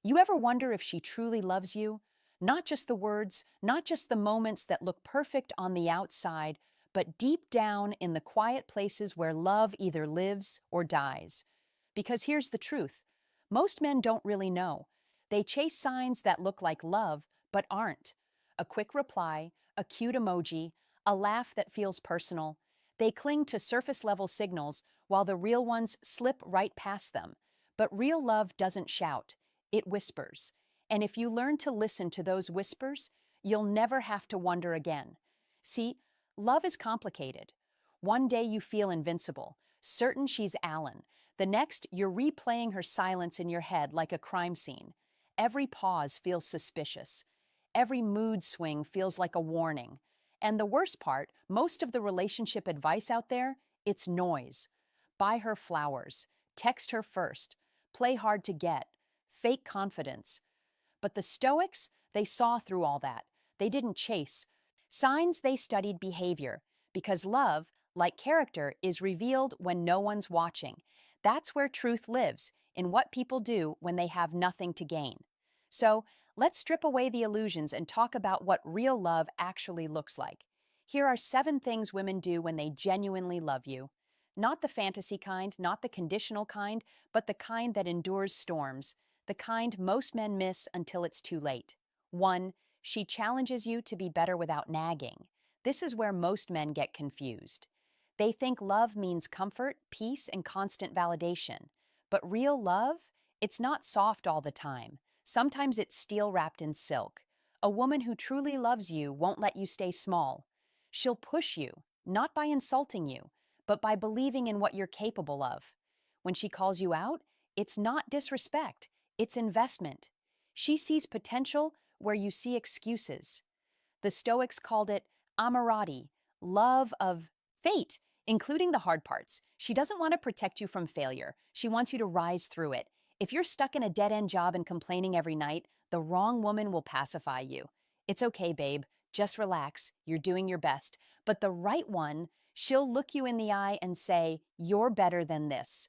You ever wonder if she truly loves you? Not just the words, not just the moments that look perfect on the outside, but deep down in the quiet places where love either lives or dies. Because here's the truth: most men don't really know. They chase signs that look like love, but aren't. A quick reply, a cute emoji, a laugh that feels personal. They cling to surface level signals while the real ones slip right past them. But real love doesn't shout, it whispers. And if you learn to listen to those whispers, you'll never have to wonder again. See, love is complicated. One day you feel invincible, certain she's Alan. The next, you're replaying her silence in your head like a crime scene. Every pause feels suspicious. Every mood swing feels like a warning. And the worst part, most of the relationship advice out there, it's noise. Buy her flowers, text her first, play hard to get, fake confidence. But the Stoics, they saw through all that. They didn't chase. Signs, they studied behavior, because love, like character, is revealed when no one's watching. That's where truth lives, in what people do when they have nothing to gain. So, let's strip away the illusions and talk about what real love actually looks like. Here are 7 things women do when they genuinely love you. Not the fantasy kind, not the conditional kind, but the kind that endures storms, the kind most men miss until it's too late. 1. She challenges you to be better without nagging. This is where most men get confused. They think love means comfort, peace, and constant validation. But real love? It's not soft all the time. Sometimes it's steel wrapped in silk. A woman who truly loves you won't let you stay small. She'll push you, not by insulting you, but by believing in what you're capable of. When she calls you out, it's not disrespect, it's investment. She sees potential where you see excuses. The Stoics called it amarati, love of fate, including the hard parts. She doesn't want to protect you from failure. She wants you to rise through it. If you're stuck in a dead-end job and complaining every night, the wrong woman will pacify you. It's okay, babe. Just relax. You're doing your best. But the right one, she'll look you in the eye and say, "You're better than this."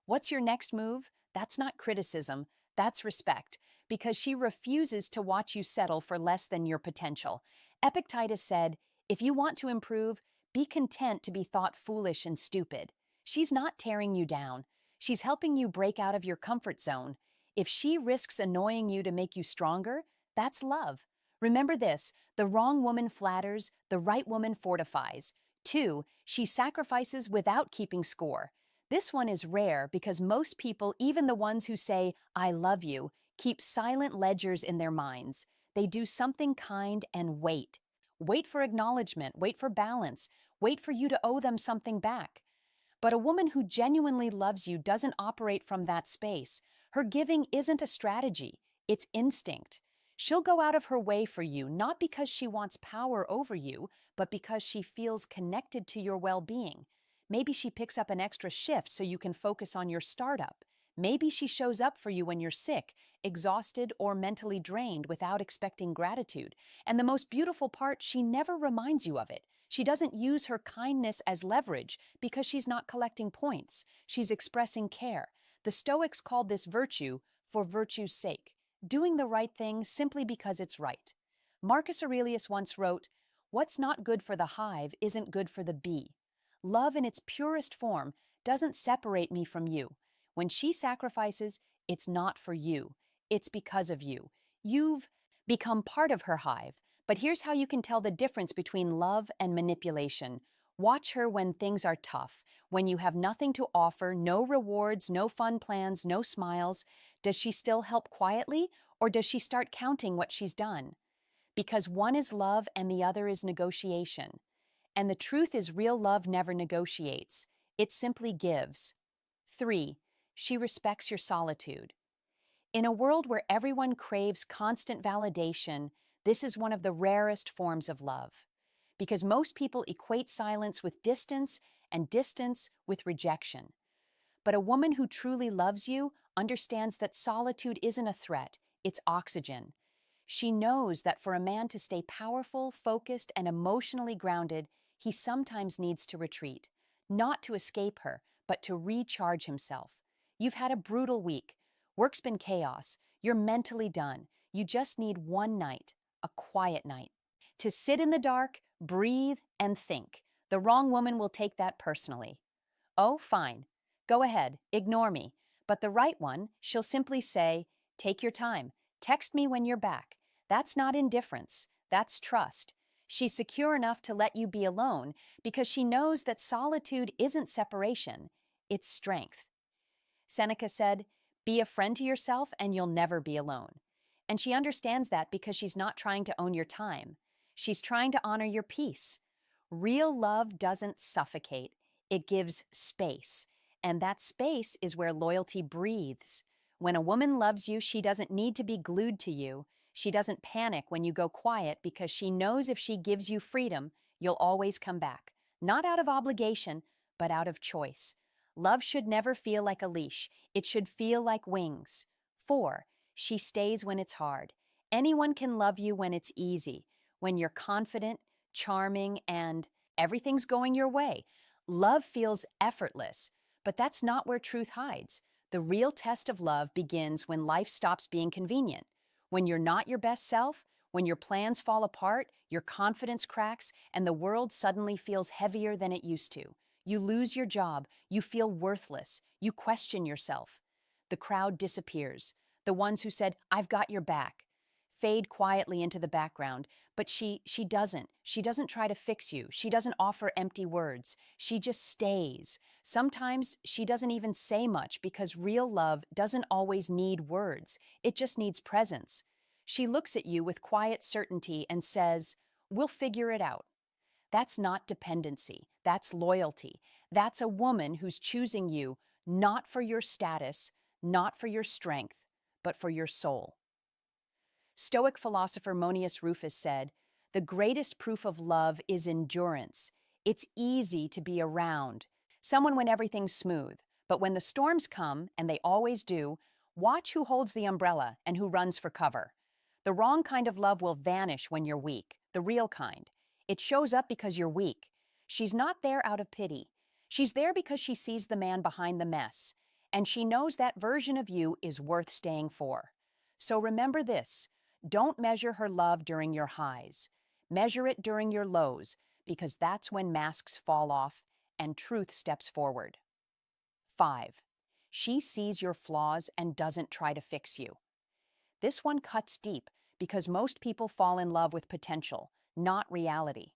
What's your next move? That's not criticism, that's respect, because she refuses to watch you settle for less than your potential. Epictetus said, "If you want to improve, be content to be thought foolish and stupid." She's not tearing you down. She's helping you break out of your comfort zone. If she risks annoying you to make you stronger, that's love. Remember this: the wrong woman flatters, the right woman fortifies. 2. She sacrifices without keeping score. This one is rare because most people, even the ones who say, "I love you," keep silent ledgers in their minds. They do something kind and wait. Wait for acknowledgement, wait for balance, wait for you to owe them something back. But a woman who genuinely loves you doesn't operate from that space. Her giving isn't a strategy, it's instinct. She'll go out of her way for you, not because she wants power over you, but because she feels connected to your well-being. Maybe she picks up an extra shift so you can focus on your startup. Maybe she shows up for you when you're sick, exhausted, or mentally drained without expecting gratitude. And the most beautiful part, she never reminds you of it. She doesn't use her kindness as leverage because she's not collecting points. She's expressing care. The Stoics called this virtue for virtue's sake, doing the right thing simply because it's right. Marcus Aurelius once wrote, "What's not good for the hive isn't good for the bee." Love in its purest form doesn't separate me from you. When she sacrifices, it's not for you. It's because of you. You've become part of her hive. But here's how you can tell the difference between love and manipulation. Watch her when things are tough, when you have nothing to offer, no rewards, no fun plans, no smiles. Does she still help quietly, or does she start counting what she's done? Because one is love and the other is negotiation. And the truth is, real love never negotiates. It simply gives. 3. She respects your solitude. In a world where everyone craves constant validation, this is one of the rarest forms of love. Because most people equate silence with distance and distance with rejection. But a woman who truly loves you understands that solitude isn't a threat, it's oxygen. She knows that for a man to stay powerful, focused, and emotionally grounded, he sometimes needs to retreat. Not to escape her, but to recharge himself. You've had a brutal week. Work's been chaos. You're mentally done. You just need one night, a quiet night, to sit in the dark, breathe, and think. The wrong woman will take that personally. Oh, fine. Go ahead, ignore me. But the right one, she'll simply say, take your time. Text me when you're back. That's not indifference. That's trust. She's secure enough to let you be alone because she knows that solitude isn't separation, it's strength. Seneca said, be a friend to yourself and you'll never be alone. And she understands that because she's not trying to own your time. She's trying to honor your peace. Real love doesn't suffocate, it gives space. And that space is where loyalty breathes. When a woman loves you, she doesn't need to be glued to you. She doesn't panic when you go quiet because she knows if she gives you freedom, you'll always come back. Not out of obligation, but out of choice. Love should never feel like a leash. It should feel like wings. 4. She stays when it's hard. Anyone can love you when it's easy, when you're confident, charming, and everything's going your way. Love feels effortless, but that's not where truth hides. The real test of love begins when life stops being convenient. When you're not your best self, when your plans fall apart, your confidence cracks, and the world suddenly feels heavier than it used to. You lose your job, you feel worthless, you question yourself. The crowd disappears. The ones who said, I've got your back, fade quietly into the background, but she doesn't. She doesn't try to fix you. She doesn't offer empty words. She just stays. Sometimes she doesn't even say much because real love doesn't always need words. It just needs presence. She looks at you with quiet certainty and says, we'll figure it out. That's not dependency. That's loyalty. That's a woman who's choosing you not for your status, not for your strength, but for your soul. Stoic philosopher Monius Rufus said, the greatest proof of love is endurance. It's easy to be around someone when everything's smooth, but when the storms come, and they always do, watch who holds the umbrella and who runs for cover. The wrong kind of love will vanish when you're weak, the real kind. It shows up because you're weak. She's not there out of pity. She's there because she sees the man behind the mess, and she knows that version of you is worth staying for. So remember this. Don't measure her love during your highs. Measure it during your lows, because that's when masks fall off and truth steps forward. 5. She sees your flaws and doesn't try to fix you. This one cuts deep because most people fall in love with potential, not reality.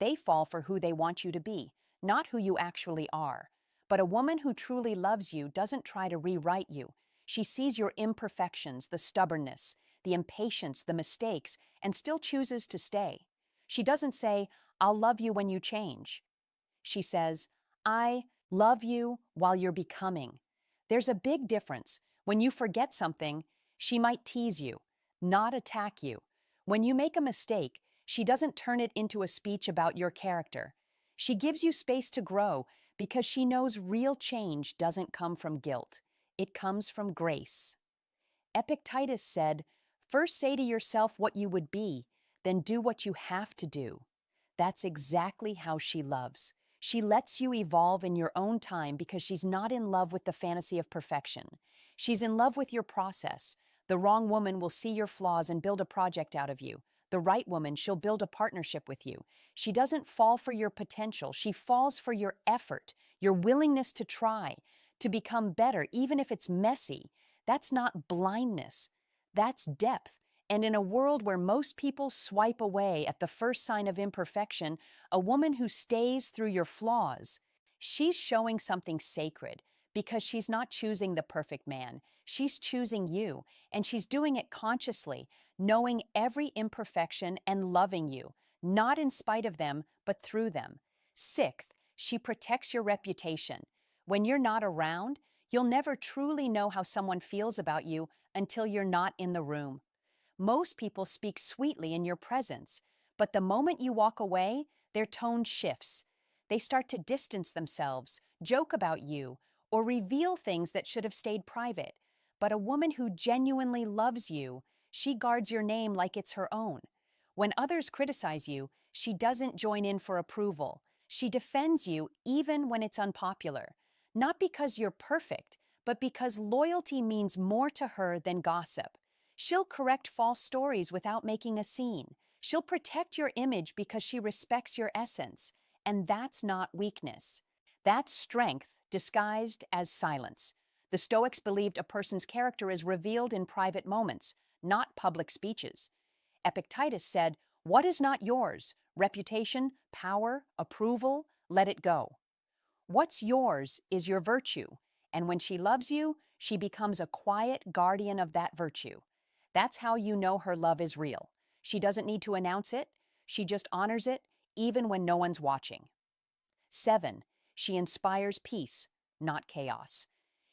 They fall for who they want you to be, not who you actually are. But a woman who truly loves you doesn't try to rewrite you. She sees your imperfections, the stubbornness, the impatience, the mistakes, and still chooses to stay. She doesn't say, I'll love you when you change. She says, I love you while you're becoming. There's a big difference. When you forget something, she might tease you, not attack you. When you make a mistake, she doesn't turn it into a speech about your character. She gives you space to grow because she knows real change doesn't come from guilt. It comes from grace. Epictetus said, first say to yourself what you would be, then do what you have to do. That's exactly how she loves. She lets you evolve in your own time because she's not in love with the fantasy of perfection. She's in love with your process. The wrong woman will see your flaws and build a project out of you. The right woman, she'll build a partnership with you. She doesn't fall for your potential. She falls for your effort, your willingness to try, to become better, even if it's messy. That's not blindness. That's depth. And in a world where most people swipe away at the first sign of imperfection, a woman who stays through your flaws, she's showing something sacred because she's not choosing the perfect man. She's choosing you, and she's doing it consciously, knowing every imperfection and loving you, not in spite of them, but through them. 6th, she protects your reputation. When you're not around, you'll never truly know how someone feels about you until you're not in the room. Most people speak sweetly in your presence, but the moment you walk away, their tone shifts. They start to distance themselves, joke about you, or reveal things that should have stayed private. But a woman who genuinely loves you, she guards your name like it's her own. When others criticize you, she doesn't join in for approval. She defends you even when it's unpopular. Not because you're perfect, but because loyalty means more to her than gossip. She'll correct false stories without making a scene. She'll protect your image because she respects your essence. And that's not weakness. That's strength disguised as silence. The Stoics believed a person's character is revealed in private moments, not public speeches. Epictetus said, "What is not yours? Reputation, power, approval, let it go. What's yours is your virtue, and when she loves you, she becomes a quiet guardian of that virtue. That's how you know her love is real. She doesn't need to announce it, she just honors it, even when no one's watching." 7. She inspires peace, not chaos.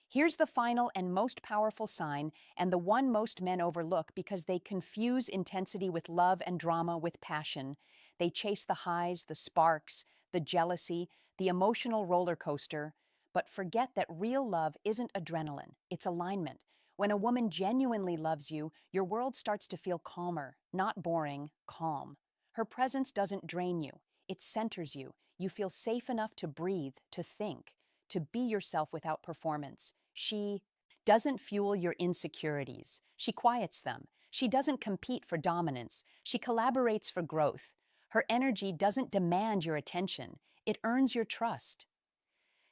Here's the final and most powerful sign, and the one most men overlook because they confuse intensity with love and drama with passion. They chase the highs, the sparks, the jealousy, the emotional roller coaster, but forget that real love isn't adrenaline, it's alignment. When a woman genuinely loves you, your world starts to feel calmer, not boring, calm. Her presence doesn't drain you, it centers you. You feel safe enough to breathe, to think, to be yourself without performance. She doesn't fuel your insecurities. She quiets them. She doesn't compete for dominance. She collaborates for growth. Her energy doesn't demand your attention. It earns your trust.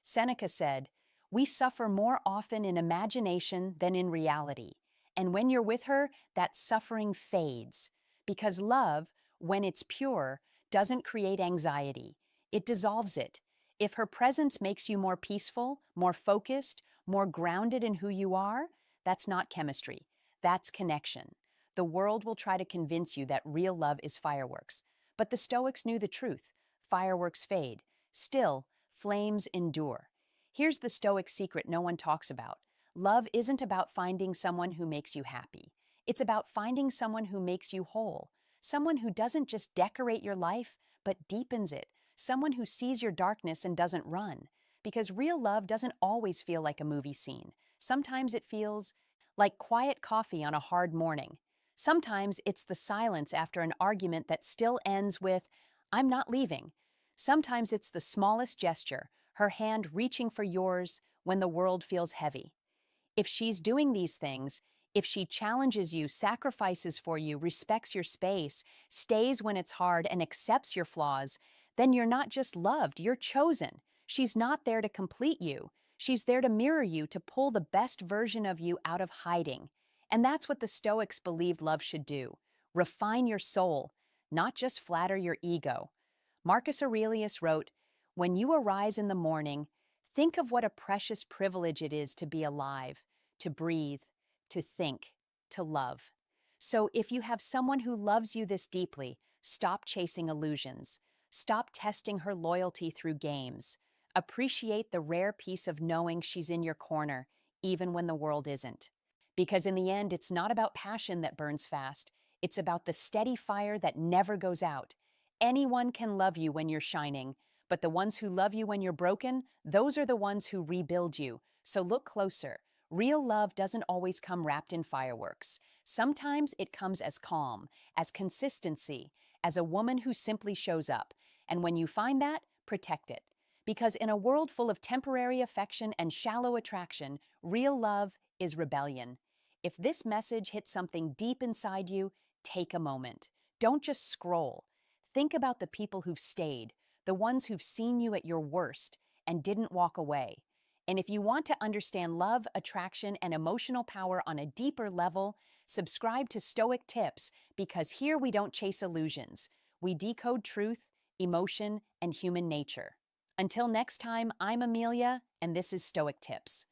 Seneca said, "We suffer more often in imagination than in reality. And when you're with her, that suffering fades. Because love, when it's pure, doesn't create anxiety. It dissolves it. If her presence makes you more peaceful, more focused, more grounded in who you are, that's not chemistry. That's connection. The world will try to convince you that real love is fireworks. But the Stoics knew the truth. Fireworks fade. Still, flames endure. Here's the Stoic secret no one talks about. Love isn't about finding someone who makes you happy. It's about finding someone who makes you whole. Someone who doesn't just decorate your life, but deepens it. Someone who sees your darkness and doesn't run. Because real love doesn't always feel like a movie scene. Sometimes it feels like quiet coffee on a hard morning. Sometimes it's the silence after an argument that still ends with, "I'm not leaving." Sometimes it's the smallest gesture, her hand reaching for yours when the world feels heavy. If she's doing these things, if she challenges you, sacrifices for you, respects your space, stays when it's hard, and accepts your flaws, then you're not just loved, you're chosen. She's not there to complete you. She's there to mirror you, to pull the best version of you out of hiding. And that's what the Stoics believed love should do. Refine your soul, not just flatter your ego. Marcus Aurelius wrote, "When you arise in the morning, think of what a precious privilege it is to be alive, to breathe, to think, to love." So if you have someone who loves you this deeply, stop chasing illusions. Stop testing her loyalty through games. Appreciate the rare peace of knowing she's in your corner, even when the world isn't. Because in the end, it's not about passion that burns fast. It's about the steady fire that never goes out. Anyone can love you when you're shining, but the ones who love you when you're broken, those are the ones who rebuild you. So look closer. Real love doesn't always come wrapped in fireworks. Sometimes it comes as calm, as consistency, as a woman who simply shows up. And when you find that, protect it. Because in a world full of temporary affection and shallow attraction, real love is rebellion. If this message hits something deep inside you, take a moment. Don't just scroll. Think about the people who've stayed, the ones who've seen you at your worst and didn't walk away. And if you want to understand love, attraction, and emotional power on a deeper level, subscribe to Stoic Tips, because here we don't chase illusions. We decode truth, emotion, and human nature. Until next time, I'm Amelia, and this is Stoic Tips.